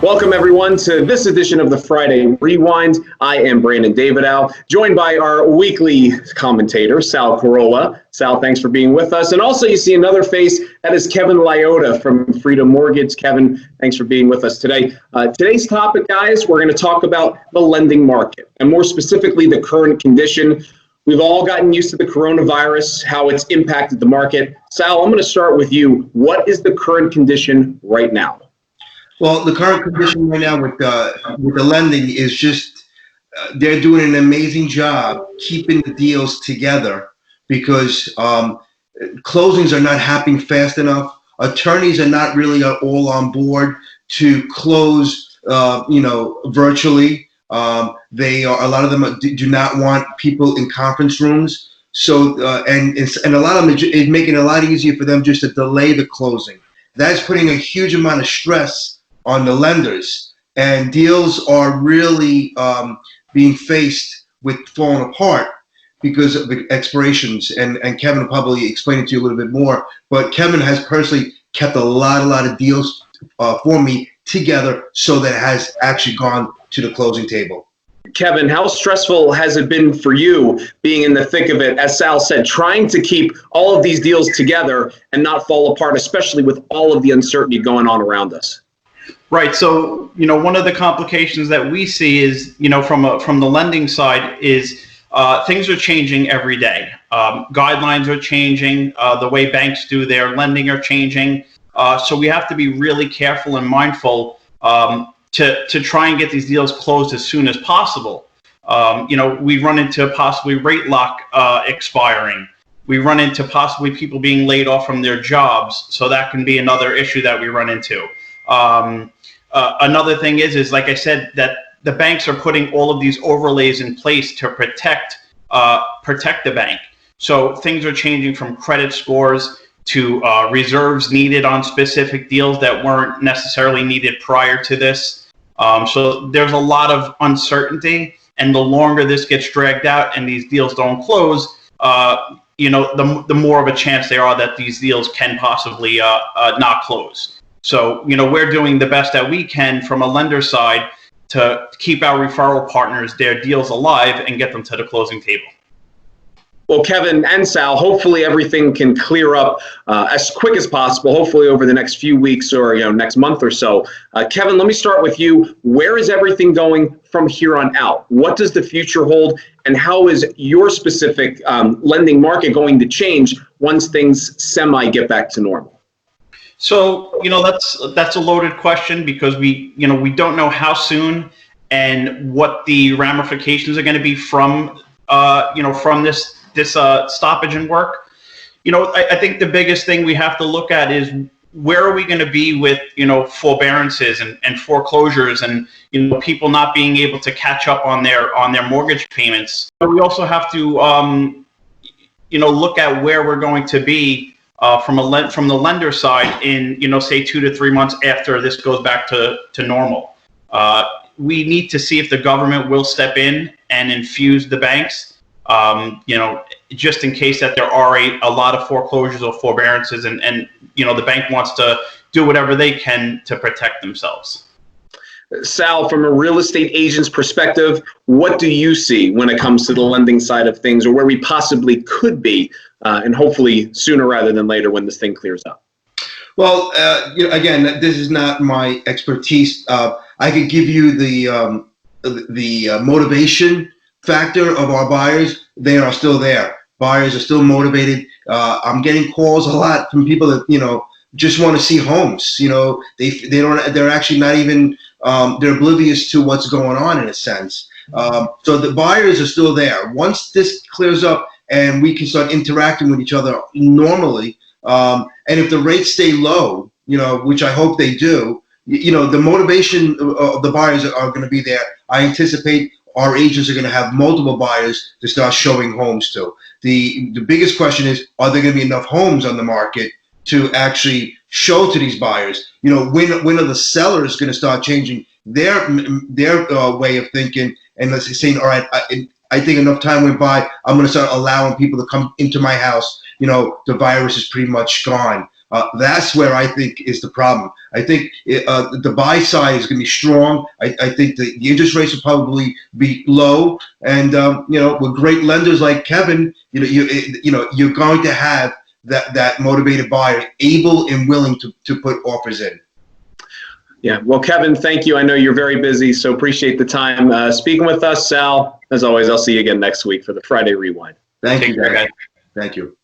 Welcome, everyone, to this edition of the Friday Rewind. I am Brandon Davidow, joined by our weekly commentator, Sal Carola. Sal, thanks for being with us. And also, you see another face. That is Kevin Liotta from Freedom Mortgage. Kevin, thanks for being with us today. Today's topic, guys, we're going to talk about the lending market, and more specifically, the current condition. We've all gotten used to the coronavirus, how it's impacted the market. Sal, I'm going to start with you. What is the current condition right now? Well, the current condition right now with the lending is just they're doing an amazing job keeping the deals together because closings are not happening fast enough. Attorneys are not really all on board to close, virtually. They are, a lot of them do not want people in conference rooms. So and a lot of them is making it a lot easier for them just to delay the closing. That's putting a huge amount of stress on the lenders, and deals are really being faced with falling apart because of the expirations. And Kevin will probably explain it to you a little bit more. But Kevin has personally kept a lot of deals for me together, so that it has actually gone to the closing table. Kevin, how stressful has it been for you being in the thick of it, as Sal said, trying to keep all of these deals together and not fall apart, especially with all of the uncertainty going on around us? Right. So, one of the complications that we see is, from the lending side is things are changing every day. Guidelines are changing. The way banks do their lending are changing. So we have to be really careful and mindful to try and get these deals closed as soon as possible. We run into possibly rate lock expiring. We run into possibly people being laid off from their jobs. So that can be another issue that we run into. Another thing is like I said, that the banks are putting all of these overlays in place to protect the bank. So things are changing from credit scores to reserves needed on specific deals that weren't necessarily needed prior to this. So there's a lot of uncertainty, and the longer this gets dragged out and these deals don't close, the more of a chance there are that these deals can possibly not close. So, we're doing the best that we can from a lender side to keep our referral partners, their deals alive, and get them to the closing table. Well, Kevin and Sal, hopefully everything can clear up as quick as possible, hopefully over the next few weeks or next month or so. Kevin, let me start with you. Where is everything going from here on out? What does the future hold, and how is your specific lending market going to change once things get back to normal? So, that's a loaded question because we don't know how soon and what the ramifications are going to be from this stoppage in work. I think the biggest thing we have to look at is where are we going to be with, forbearances and foreclosures and, people not being able to catch up on their mortgage payments. But we also have to, look at where we're going to be from the lender side in, say 2 to 3 months after this goes back to normal. We need to see if the government will step in and infuse the banks, just in case that there are a lot of foreclosures or forbearances and the bank wants to do whatever they can to protect themselves. Sal, from a real estate agent's perspective, what do you see when it comes to the lending side of things, or where we possibly could be, and hopefully sooner rather than later when this thing clears up? Well, again, this is not my expertise. I could give you the motivation factor of our buyers. They are still there. Buyers are still motivated. I'm getting calls a lot from people that just want to see homes. They're actually not even. They're oblivious to what's going on in a sense. So the buyers are still there. Once this clears up and we can start interacting with each other normally, and if the rates stay low, which I hope they do, the motivation of the buyers are going to be there. I anticipate our agents are going to have multiple buyers to start showing homes to. The biggest question is, are there going to be enough homes on the market to actually show to these buyers? When are the sellers going to start changing their way of thinking and let's say saying, all right, I think enough time went by, I'm going to start allowing people to come into my house. The virus is pretty much gone. That's where I think is the problem. I think the buy side is going to be strong. I think the interest rates will probably be low, and with great lenders like Kevin, you're going to have that motivated buyer able and willing to put offers in. Yeah. Well, Kevin, thank you. I know you're very busy, so appreciate the time speaking with us. Sal, as always, I'll see you again next week for the Friday Rewind. Thank you, Take care, guys. guys. Thank you.